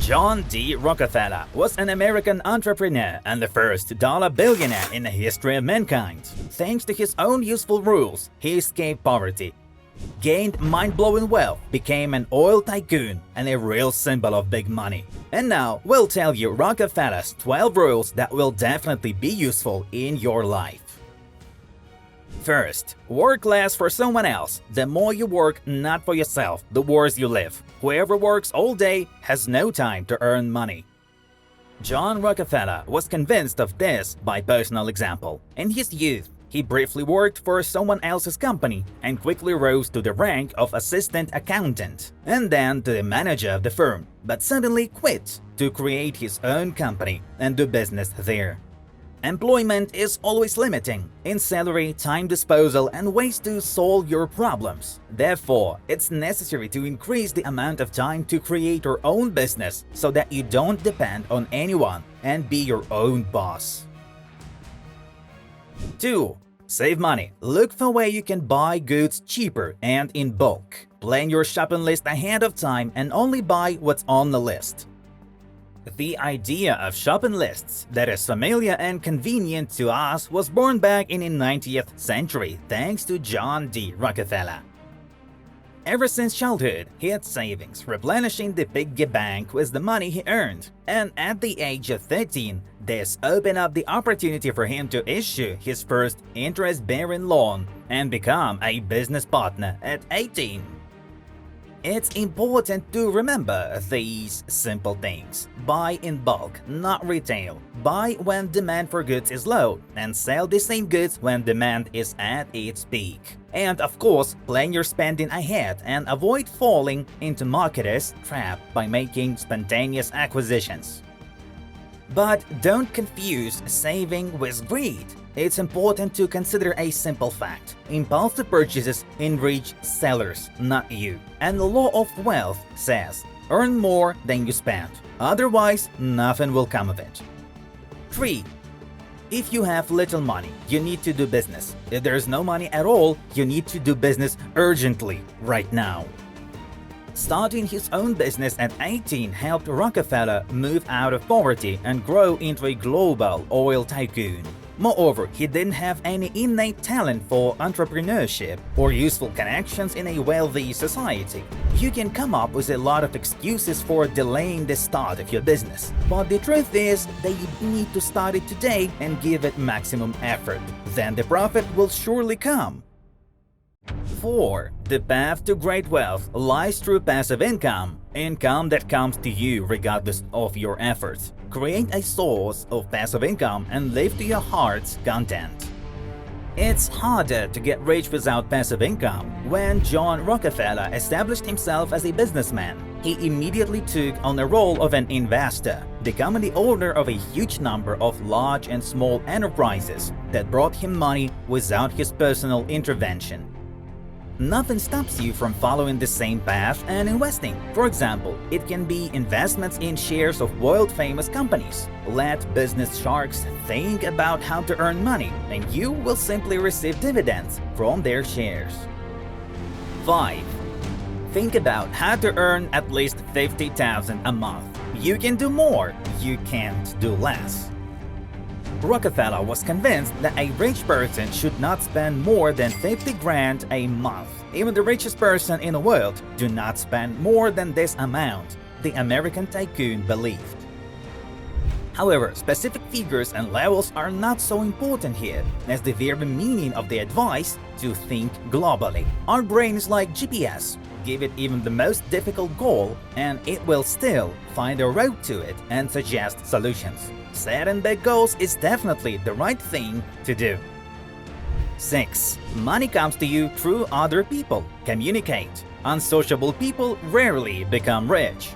John D. Rockefeller was an American entrepreneur and the first dollar billionaire in the history of mankind. Thanks to his own useful rules, he escaped poverty, gained mind-blowing wealth, became an oil tycoon, and a real symbol of big money. And now, we'll tell you Rockefeller's 12 rules that will definitely be useful in your life. First, work less for someone else. The more you work not for yourself, the worse you live. Whoever works all day has no time to earn money. John Rockefeller was convinced of this by personal example. In his youth, he briefly worked for someone else's company and quickly rose to the rank of assistant accountant and then to the manager of the firm, but suddenly quit to create his own company and do business there. Employment is always limiting in salary, time disposal, and ways to solve your problems. Therefore, it's necessary to increase the amount of time to create your own business so that you don't depend on anyone and be your own boss. 2. Save money. Look for where you can buy goods cheaper and in bulk. Plan your shopping list ahead of time and only buy what's on the list. The idea of shopping lists that is familiar and convenient to us was born back in the 19th century thanks to John D. Rockefeller. Ever since childhood, he had savings, replenishing the piggy bank with the money he earned. And at the age of 13, this opened up the opportunity for him to issue his first interest-bearing loan and become a business partner at 18. It's important to remember these simple things. Buy in bulk, not retail. Buy when demand for goods is low, and sell the same goods when demand is at its peak. And of course, plan your spending ahead and avoid falling into marketers' trap by making spontaneous acquisitions. But don't confuse saving with greed. It's important to consider a simple fact. Impulsive purchases enrich sellers, not you. And the law of wealth says, earn more than you spend. Otherwise, nothing will come of it. 3. If you have little money, you need to do business. If there's no money at all, you need to do business urgently, right now. Starting his own business at 18 helped Rockefeller move out of poverty and grow into a global oil tycoon. Moreover, he didn't have any innate talent for entrepreneurship or useful connections in a wealthy society. You can come up with a lot of excuses for delaying the start of your business, but the truth is that you need to start it today and give it maximum effort. Then the profit will surely come. 4. The path to great wealth lies through passive income that comes to you regardless of your efforts. Create a source of passive income and live to your heart's content. It's harder to get rich without passive income. When John Rockefeller established himself as a businessman, he immediately took on the role of an investor, becoming the owner of a huge number of large and small enterprises that brought him money without his personal intervention. Nothing stops you from following the same path and investing. For example, it can be investments in shares of world-famous companies. Let business sharks think about how to earn money, and you will simply receive dividends from their shares. 5. Think about how to earn at least $50,000 a month. You can do more, you can't do less. Rockefeller was convinced that a rich person should not spend more than 50 grand a month. Even the richest person in the world do not spend more than this amount, the American tycoon believed. However, specific figures and levels are not so important here, as the very meaning of the advice to think globally. Our brain is like GPS. Give it even the most difficult goal, and it will still find a road to it and suggest solutions. Setting big goals is definitely the right thing to do. 6. Money comes to you through other people. Communicate. Unsociable people rarely become rich.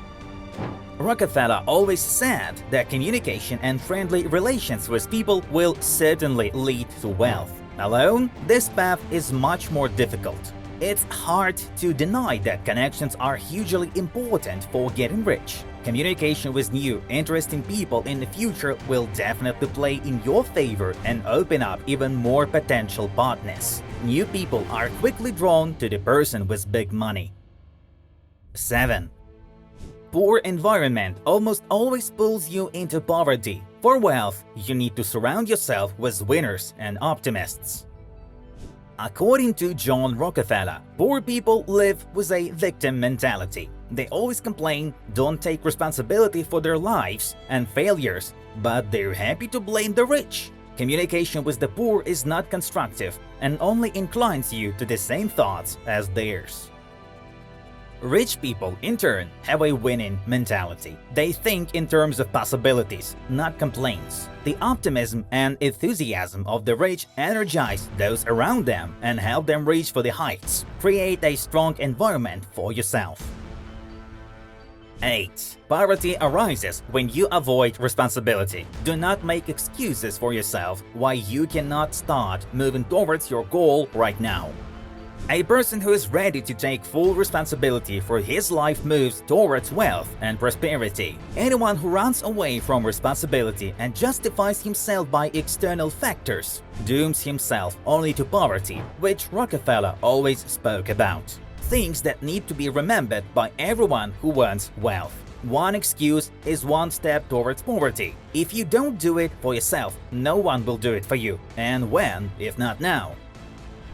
Rockefeller always said that communication and friendly relations with people will certainly lead to wealth. Alone, this path is much more difficult. It's hard to deny that connections are hugely important for getting rich. Communication with new, interesting people in the future will definitely play in your favor and open up even more potential partners. New people are quickly drawn to the person with big money. 7. poor environment almost always pulls you into poverty. For wealth, you need to surround yourself with winners and optimists. According to John Rockefeller, poor people live with a victim mentality. They always complain, don't take responsibility for their lives and failures, but they're happy to blame the rich. Communication with the poor is not constructive and only inclines you to the same thoughts as theirs. Rich people, in turn, have a winning mentality. They think in terms of possibilities, not complaints. The optimism and enthusiasm of the rich energize those around them and help them reach for the heights. Create a strong environment for yourself. 8. Poverty arises when you avoid responsibility. Do not make excuses for yourself why you cannot start moving towards your goal right now. A person who is ready to take full responsibility for his life moves towards wealth and prosperity. Anyone who runs away from responsibility and justifies himself by external factors dooms himself only to poverty, which Rockefeller always spoke about. Things that need to be remembered by everyone who wants wealth. One excuse is one step towards poverty. If you don't do it for yourself, no one will do it for you. And when, if not now?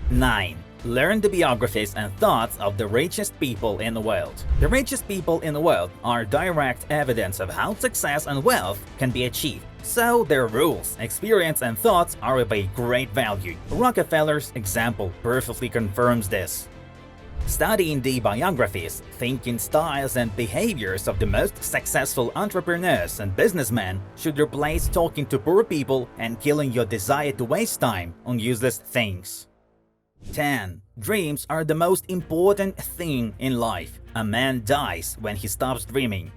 9. Learn the biographies and thoughts of the richest people in the world. The richest people in the world are direct evidence of how success and wealth can be achieved. So their rules, experience, and thoughts are of a great value. Rockefeller's example perfectly confirms this. Studying the biographies, thinking styles, and behaviors of the most successful entrepreneurs and businessmen should replace talking to poor people and killing your desire to waste time on useless things. 10. Dreams are the most important thing in life. A man dies when he stops dreaming.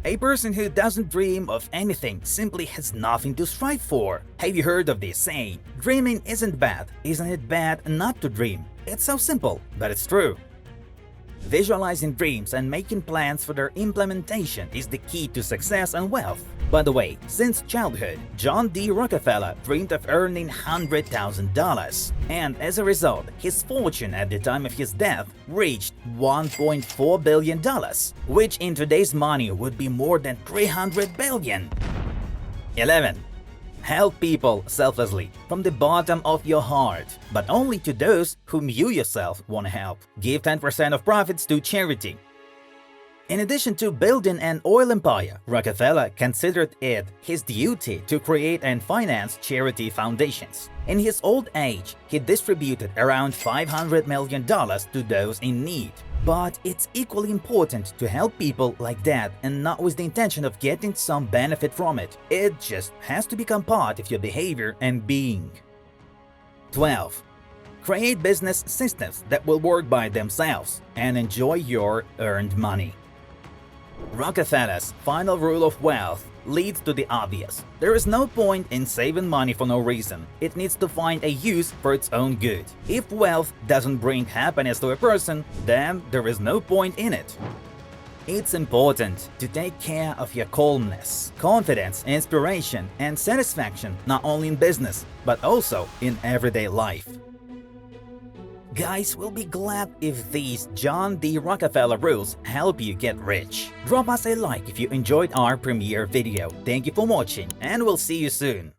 A person who doesn't dream of anything simply has nothing to strive for. Have you heard of this saying? Dreaming isn't bad. Isn't it bad not to dream? It's so simple, but it's true. Visualizing dreams and making plans for their implementation is the key to success and wealth. By the way, since childhood, John D. Rockefeller dreamed of earning $100,000, and as a result, his fortune at the time of his death reached $1.4 billion, which in today's money would be more than $300 billion. 11. Help people selflessly, from the bottom of your heart, but only to those whom you yourself want to help. Give 10% of profits to charity. In addition to building an oil empire, Rockefeller considered it his duty to create and finance charity foundations. In his old age, he distributed around $500 million to those in need. But it's equally important to help people like that and not with the intention of getting some benefit from it. It just has to become part of your behavior and being. 12. Create business systems that will work by themselves and enjoy your earned money. Rockefeller's final rule of wealth leads to the obvious. There is no point in saving money for no reason. It needs to find a use for its own good. If wealth doesn't bring happiness to a person, then there is no point in it. It's important to take care of your calmness, confidence, inspiration, and satisfaction not only in business, but also in everyday life. Guys, we'll be glad if these John D. Rockefeller rules help you get rich. Drop us a like if you enjoyed our premiere video. Thank you for watching, and we'll see you soon.